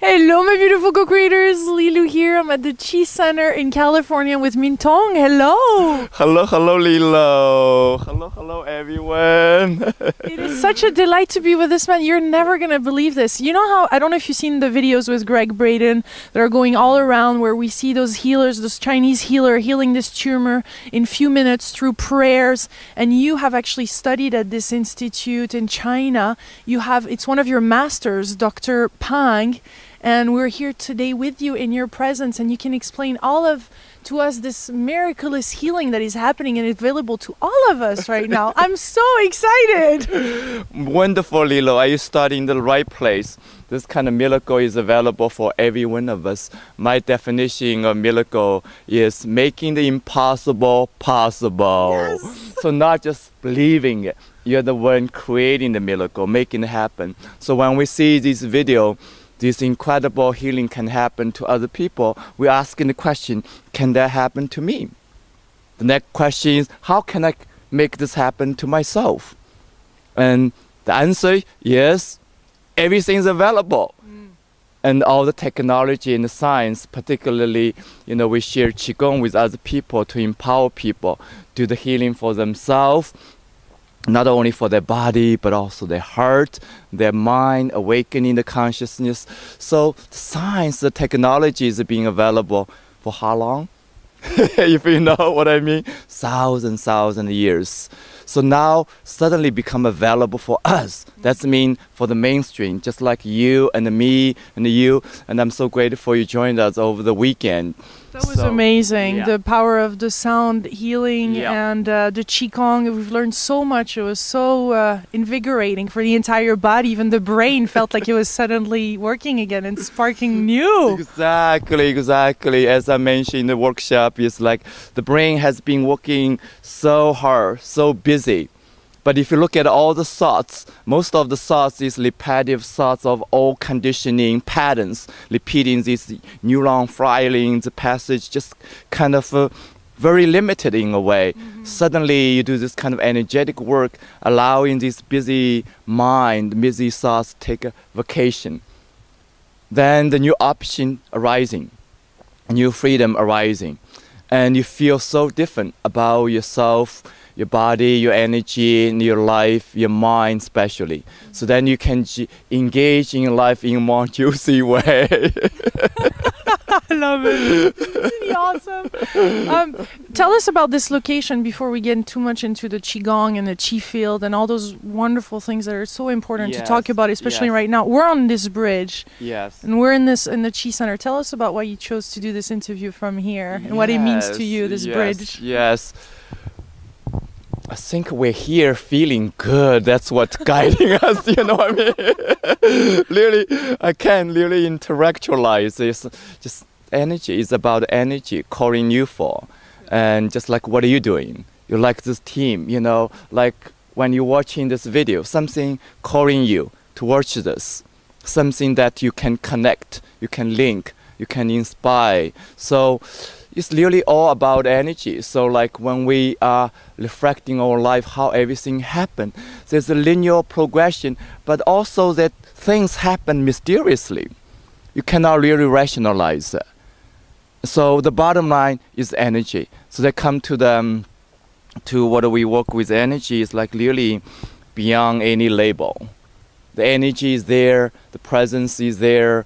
Hello, my beautiful co-creators. Lilu here. I'm at the Chi Center in California with Mingtong. Hello. Hello, Lilo. Hello, everyone. It is such a delight to be with this man. You're never going to believe this. You know how, I don't know if you've seen the videos with Greg Braden that are going all around where we see those healers, those Chinese healer healing this tumor in few minutes through prayers. And you have actually studied at this institute in China. It's one of your masters, Dr. Pang. And we're here today with you in your presence, and you can explain to us this miraculous healing that is happening and available to all of us right now. I'm so excited. Wonderful, Lilo. Are you starting in the right place? This kind of miracle is available for every one of us. My definition of miracle is making the impossible possible. Yes. So not just believing it. You're the one creating the miracle, making it happen. So when we see this video, this incredible healing can happen to other people, we're asking the question, can that happen to me? The next question is, how can I make this happen to myself? And the answer is, yes, everything is available. And all the technology and the science, particularly, we share Qigong with other people to empower people, do the healing for themselves, not only for their body, but also their heart, their mind, awakening the consciousness. So the science, the technology is being available for how long? If you know what I mean, thousands years. So now suddenly become available for us. That's mean for the mainstream, just like you and me and you. And I'm so grateful you joined us over the weekend. That was amazing. Yeah. The power of the sound healing and the Qigong. We've learned so much. It was so invigorating for the entire body. Even the brain felt like it was suddenly working again and sparking new. Exactly. As I mentioned in the workshop, it's like the brain has been working so hard, so busy. But if you look at all the thoughts, most of the thoughts is repetitive thoughts of old conditioning patterns, repeating these neuron firing, the passage, just kind of very limited in a way. Suddenly you do this kind of energetic work, allowing this busy mind, busy thoughts take a vacation. Then the new option arising, new freedom arising. And you feel so different about yourself, your body, your energy, your life, your mind especially. So then you can engage in life in a more juicy way. I love it. It's really awesome. Tell us about this location before we get too much into the Qigong and the Qi field and all those wonderful things that are so important to talk about, especially right now. We're on this bridge. Yes. And we're in the Qi Center. Tell us about why you chose to do this interview from here and what it means to you, this bridge. Yes. I think we're here feeling good. That's what's guiding us, you know what I mean? Really, I can't really intellectualize this. Just energy is about energy calling you for. And just like, what are you doing? You like this team, like when you're watching this video, something calling you to watch this. Something that you can connect, you can link, you can inspire. So it's really all about energy. So like when we are reflecting our life, how everything happened, there's a linear progression, but also that things happen mysteriously. You cannot really rationalize it. So the bottom line is energy. So they come to what we work with energy is like really beyond any label. The energy is there, the presence is there,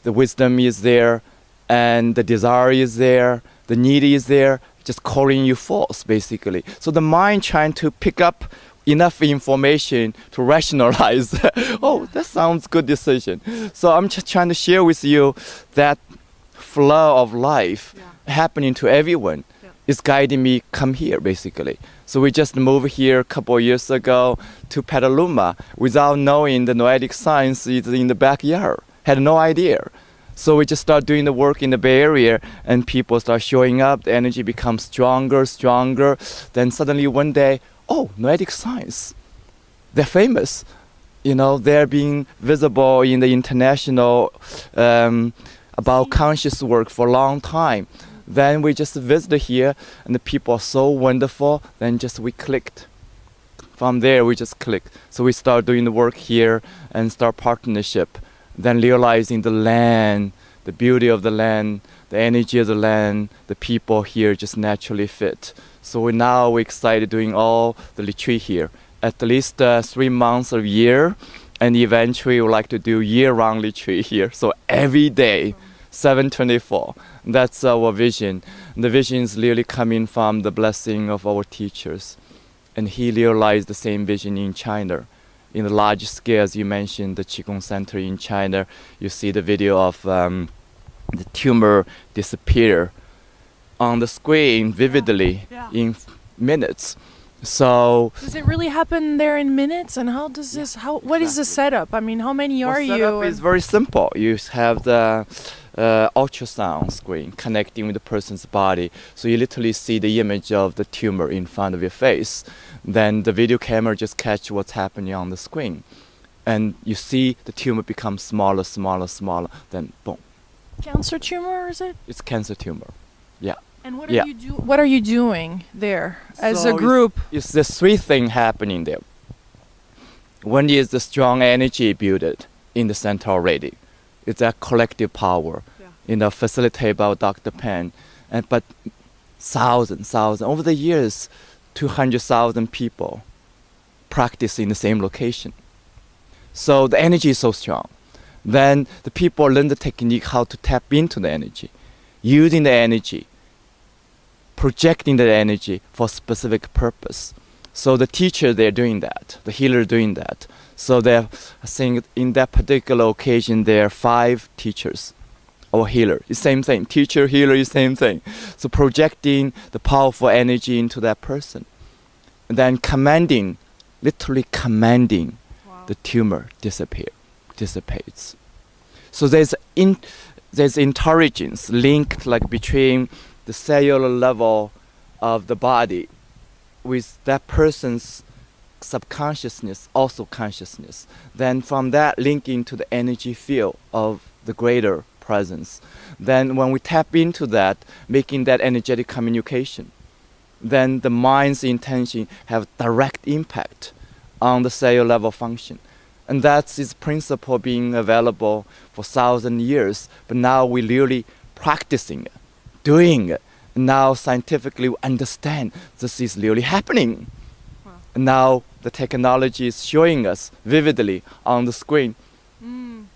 the wisdom is there, and the desire is there, the need is there, just calling you forth, basically. So the mind trying to pick up enough information to rationalize. Oh, that sounds good decision. So I'm just trying to share with you that flow of life happening to everyone is guiding me come here, basically. So we just moved here a couple of years ago to Petaluma without knowing the noetic science is in the backyard. Had no idea. So we just start doing the work in the Bay Area and people start showing up, the energy becomes stronger. Then suddenly one day, oh, noetic science, they're famous. They're being visible in the international about conscious work for a long time. Then we just visited here and the people are so wonderful, then we clicked. From there we just clicked. So we start doing the work here and start partnership. then realizing the land, the beauty of the land, the energy of the land, the people here just naturally fit. So we're excited doing all the retreat here, at least 3 months a year, and eventually we would like to do year-round retreat here. So every day, 7/24. That's our vision. The vision is really coming from the blessing of our teachers. And he realized the same vision in China. In the large scale, as you mentioned, the Qigong Center in China, you see the video of the tumor disappear on the screen vividly in minutes. So does it really happen there in minutes? And how does this? What is the setup? I mean, how many are you? The setup is very simple. You have the ultrasound screen connecting with the person's body, so you literally see the image of the tumor in front of your face. Then the video camera just catch what's happening on the screen, and you see the tumor become smaller, smaller, smaller. Then boom. Cancer tumor, is it? It's cancer tumor. Yeah. And what are you doing there as a group? It's the 3 things happening there. One is the strong energy built in the center already. It's that collective power, facilitated by Dr. Pan. But thousands, over the years, 200,000 people practice in the same location. So the energy is so strong. Then the people learn the technique how to tap into the energy, using the energy, projecting the energy for a specific purpose. So the teacher, they're doing that. The healer doing that. So I think in that particular occasion, there are 5 teachers or healer. It's same thing. Teacher, healer is same thing. So projecting the powerful energy into that person. And then literally commanding the tumor dissipates. So there's intelligence linked like between the cellular level of the body with that person's subconsciousness, also consciousness. Then from that linking to the energy field of the greater presence. Then when we tap into that, making that energetic communication, then the mind's intention have direct impact on the cellular level function. And that's its principle being available for 1,000 years. But now we're really practicing it, doing it. And now scientifically we understand this is really happening. Wow. And now the technology is showing us vividly on the screen.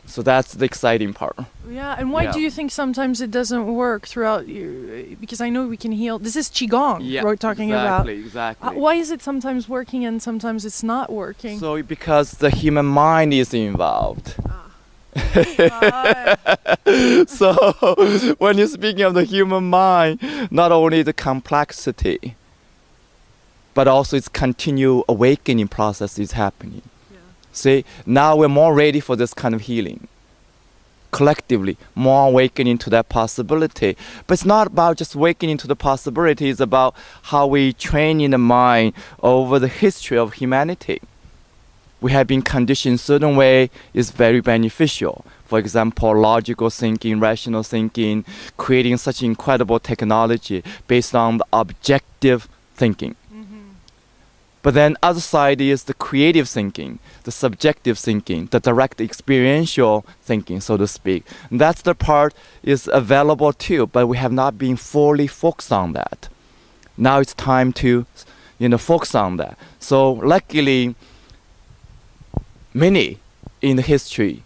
So that's the exciting part. Yeah, and why do you think sometimes it doesn't work throughout you? Because I know we can heal. This is Qigong we're talking about. Exactly. Why is it sometimes working and sometimes it's not working? So because the human mind is involved. So when you're speaking of the human mind, not only the complexity, but also its continual awakening process is happening. See, now we're more ready for this kind of healing. Collectively, more awakening to that possibility. But it's not about just awakening to the possibility, it's about how we train in the mind over the history of humanity. We have been conditioned certain way is very beneficial. For example, logical thinking, rational thinking, creating such incredible technology based on the objective thinking. But then other side is the creative thinking, the subjective thinking, the direct experiential thinking, so to speak. And that's the part is available too, but we have not been fully focused on that. Now it's time to, focus on that. So luckily, many in the history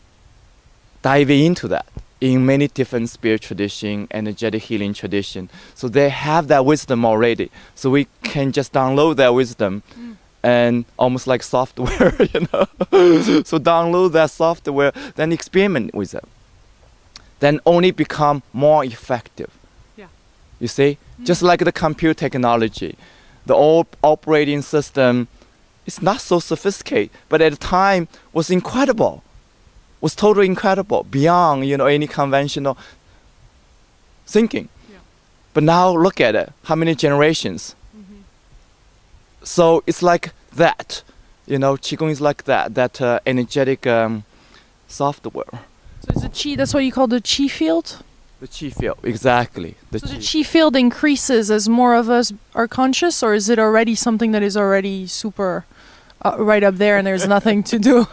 dive into that in many different spirit tradition, energetic healing tradition. So they have that wisdom already. So we can just download that wisdom and almost like software, So download that software, then experiment with it. Then only become more effective. Yeah. You see? Just like the computer technology. The old operating system is not so sophisticated, but at the time was incredible. Was totally incredible, beyond any conventional thinking. Yeah. But now look at it, how many generations? So it's like that, Qigong is like that energetic software. So it's a Qi, that's what you call the Qi field? The Qi field, exactly. The Qi field increases as more of us are conscious, or is it already something that is already super right up there and there's nothing to do?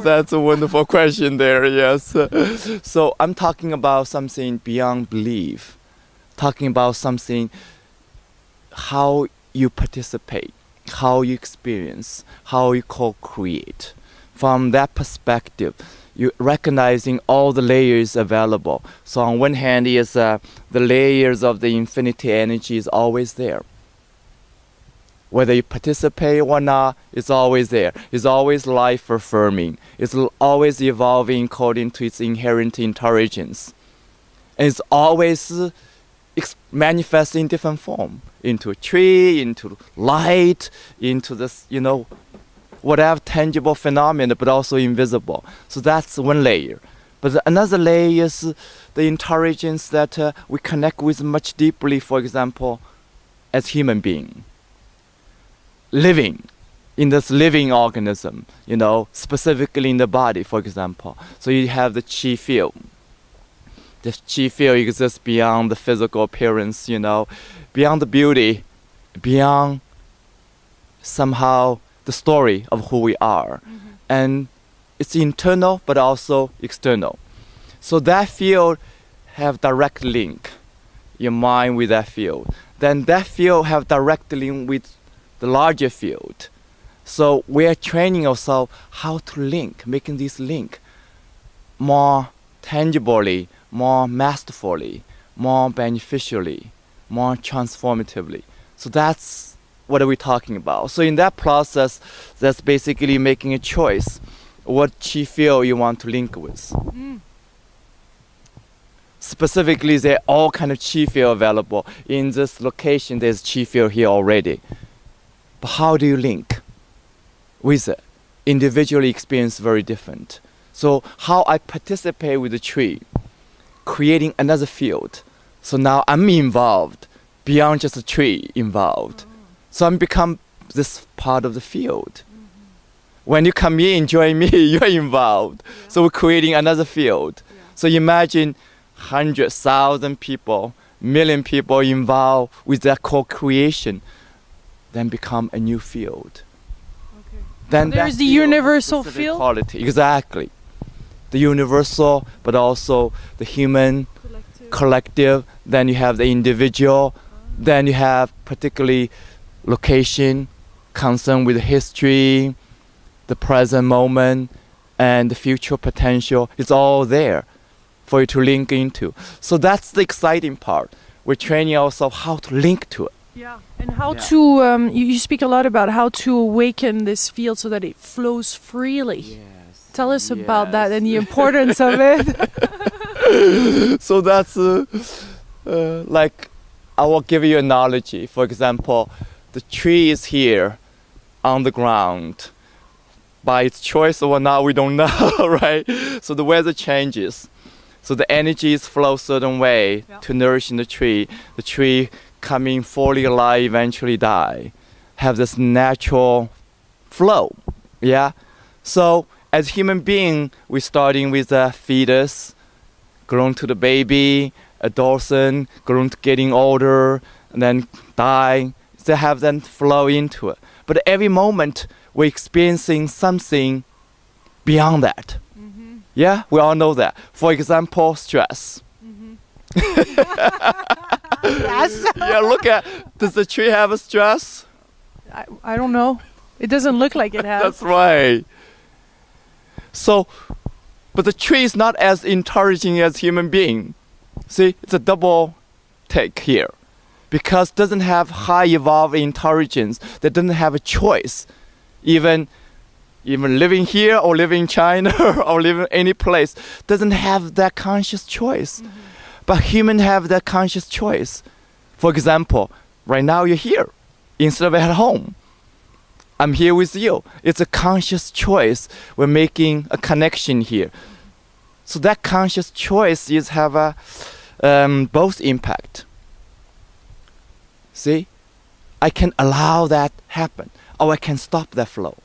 That's a wonderful question there, yes. So I'm talking about something beyond belief, talking about something, how you participate, how you experience, how you co-create. From that perspective, you recognizing all the layers available. So on one hand is the layers of the infinity energy is always there. Whether you participate or not, it's always there. It's always life affirming. It's always evolving according to its inherent intelligence. And it's always manifesting in different form. Into a tree, into light, into this, whatever tangible phenomena, but also invisible. So that's one layer. But another layer is the intelligence that we connect with much deeply, for example, as human being. Living in this living organism, specifically in the body, for example. So you have the qi field. The qi field exists beyond the physical appearance, beyond the beauty, beyond somehow the story of who we are. Mm-hmm. And it's internal, but also external. So that field have direct link, your mind with that field. Then that field have direct link with the larger field. So we are training ourselves how to link, making this link more tangibly, more masterfully, more beneficially, more transformatively. So that's what are we talking about. So in that process, that's basically making a choice what qi field you want to link with. Mm. Specifically, there are all kind of qi field available. In this location, there's qi field here already. But how do you link with it? Individually experience very different. So how I participate with the tree, creating another field. So now I'm involved beyond just the tree involved. Mm-hmm. So I'm become this part of the field. Mm-hmm. When you come here and join me, you're involved. Yeah. So we're creating another field. Yeah. So imagine 100,000 people, million people involved with that co-creation. Then become a new field. Okay. Then there's the universal field. Quality. Exactly. The universal, but also the human, collective. Then you have the individual. Then you have particularly location, concern with history, the present moment, and the future potential. It's all there for you to link into. So that's the exciting part. We're training ourselves how to link to it. Yeah, and how to, you speak a lot about how to awaken this field so that it flows freely. Yes. Tell us about that and the importance of it. So that's like, I will give you an analogy. For example, the tree is here on the ground. By its choice or not, we don't know, right? So the weather changes. So the energies flow a certain way to nourish the tree. The tree coming fully alive, eventually die, have this natural flow. Yeah. So as human being, we're starting with a fetus, grown to the baby, adolescent, grown to getting older, and then die. They have then flow into it. But every moment we're experiencing something beyond that. Mm-hmm. Yeah, we all know that. For example, stress. Mm-hmm. Yes. Yeah, look at, does the tree have a stress? I don't know. It doesn't look like it has. That's right. So, but the tree is not as encouraging as human being. See, it's a double take here. Because it doesn't have high evolved intelligence, that doesn't have a choice. Even living here or living in China or living any place, doesn't have that conscious choice. Mm-hmm. But humans have that conscious choice. For example, right now you're here instead of at home. I'm here with you. It's a conscious choice. We're making a connection here. So that conscious choice is have a both impact. See, I can allow that happen, or I can stop that flow.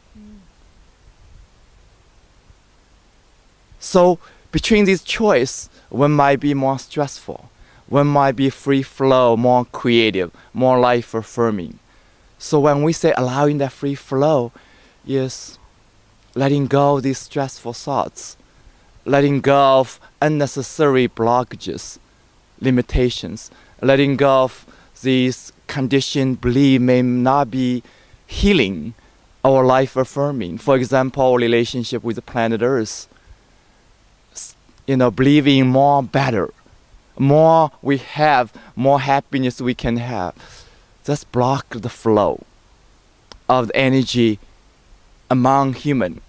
So between these choice, one might be more stressful, one might be free flow, more creative, more life affirming. So when we say allowing that free flow, is letting go of these stressful thoughts, letting go of unnecessary blockages, limitations, letting go of these conditioned beliefs may not be healing or life affirming. For example, our relationship with the planet Earth, believing more better, more we have, more happiness we can have. Just block the flow of the energy among human.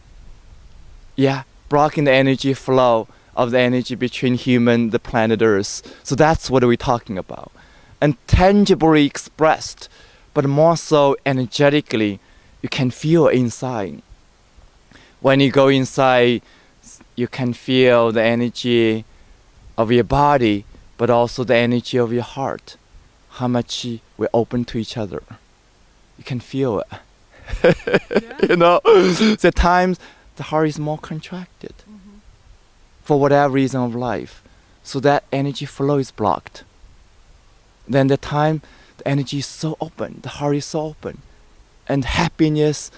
Yeah, blocking the energy flow of the energy between human and the planet Earth. So that's what we're talking about. And tangibly expressed, but more so energetically, you can feel inside. When you go inside, you can feel the energy of your body, but also the energy of your heart. How much we're open to each other. You can feel it. The times the heart is more contracted for whatever reason of life. So that energy flow is blocked. Then the time the energy is so open, the heart is so open. And happiness,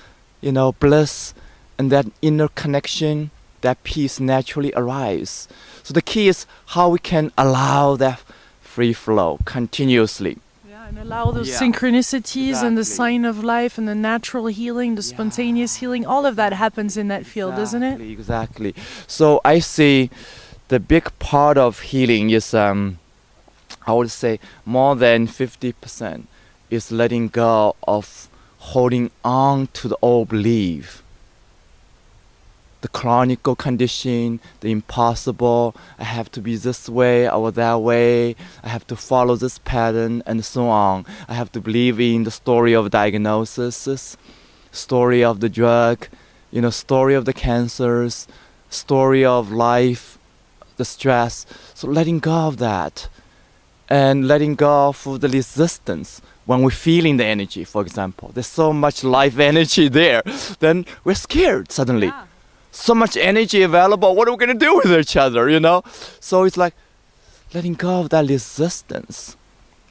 bliss, and that inner connection, that peace naturally arrives. So the key is how we can allow that free flow continuously. Yeah, and allow those synchronicities and the sign of life and the natural healing, the spontaneous healing, all of that happens in that field, doesn't it? Exactly. So I see the big part of healing is, I would say, more than 50% is letting go of holding on to the old belief. The chronic condition, the impossible, I have to be this way or that way, I have to follow this pattern, and so on. I have to believe in the story of diagnosis, story of the drug, story of the cancers, story of life, the stress. So letting go of that, and letting go of the resistance. When we're feeling the energy, for example, there's so much life energy there, then we're scared suddenly. Yeah. So much energy available, what are we going to do with each other, So it's like letting go of that resistance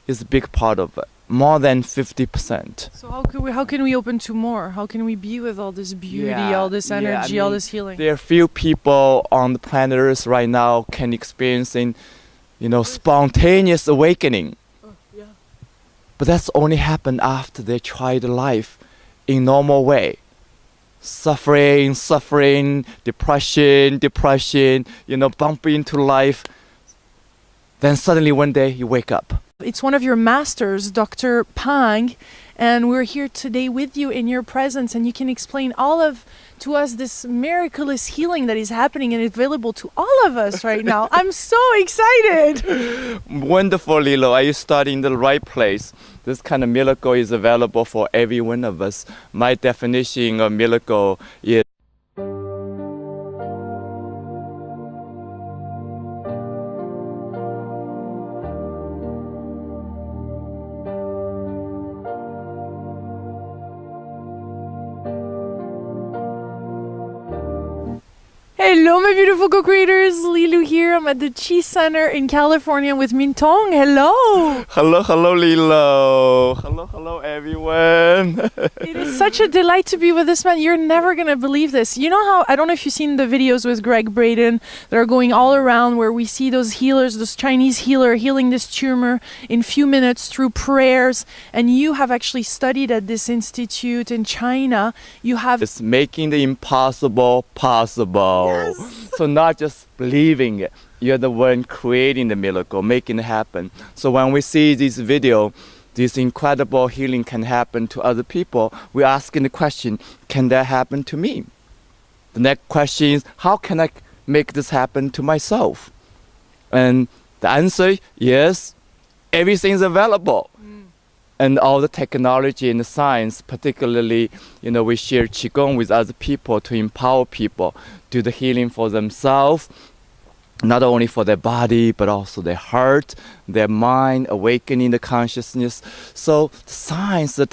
is a big part of it, more than 50%. So how can we open to more? How can we be with all this beauty, all this energy, all this healing? There are few people on the planet Earth right now can experience spontaneous awakening. But that's only happened after they tried life in normal way. Suffering, depression, bumping into life. Then suddenly one day you wake up. It's one of your masters, Dr. Pang, and we're here today with you in your presence, and you can explain to us this miraculous healing that is happening and available to all of us right now. I'm so excited. Wonderful, Lilo. Are you starting in the right place? This kind of miracle is available for every one of us. My definition of miracle is Hello, my beautiful co-creators. Lilu here. I'm at the Chi Center in California with Mingtong. Hello. Hello, Lilo. Hello, everyone. It is such a delight to be with this man. You're never going to believe this. You know how, I don't know if you've seen the videos with Greg Braden that are going all around where we see those healers, those Chinese healer healing this tumor in few minutes through prayers. And you have actually studied at this institute in China. You have... It's making the impossible possible. Yes. So not just believing it, you're the one creating the miracle, making it happen. So when we see this video, this incredible healing can happen to other people, we're asking the question, can that happen to me? The next question is, how can I make this happen to myself? And the answer, yes, everything's available. And all the technology and the science, particularly, we share Qigong with other people to empower people, do the healing for themselves, not only for their body, but also their heart, their mind, awakening the consciousness. So the science, the